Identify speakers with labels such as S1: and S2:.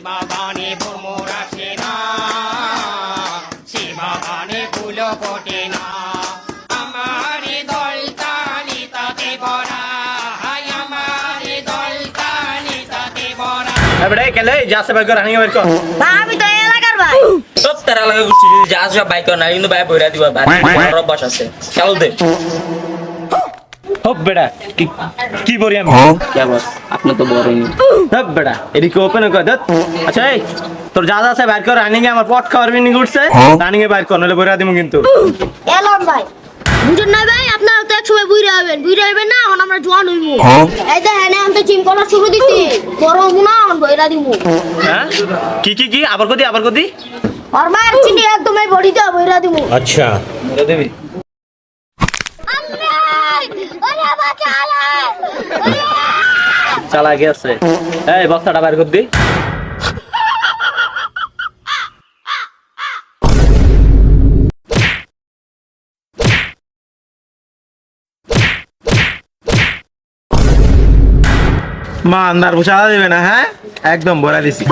S1: বাগানে ভ্রমর আসে না, সে বাগানে ফুল ফোটে না। আমার দলতালি তাতে ভরা, আমার দলতালি তাতে ভরা।
S2: এবারে কেলে যাচ্ছে বাইক রানিং বাইক কর।
S3: আমি তো এলাকার ভাই।
S4: সব তারা লাগা গুছি যা যা বাইক না কিন্তু ভাই বইরা দিবা ভাই রব আছে চালু দে।
S2: হপ বেটা কি বলি আমি
S4: কে বস আপনি তো বড়ই নি।
S2: হপ বেটা এদিকে ওপেন কর দত। আচ্ছা এই তোর যা যা আছে বাইক কর, রানিং এ আমার পট খাওয়ার বিনি ঘুরছে, রানিং এ বাইক কর নলে বইরা দিমু কিন্তু।
S3: এলাম ভাই। বুঝুন না ভাই, আপনারা তো একসময় বুইরা হবেন না, এখন আমরা জোয়ান হইবো। এই দেখেন আমি তো জিম করা শুরু দিছি, বড় হবো না বইরা দিমু।
S2: হ্যাঁ কি আবার কদি
S3: আর মার চিনি একদমই বডি দেব বইরা দিমু।
S2: আচ্ছা বইরা দিবি।
S3: ওরে বাঁচালে
S2: চালা গেছে। এই বক্সটা বাইর কর দি। মা আন্দার বুঝা দিবে না, হ্যাঁ একদম বলা দিছি।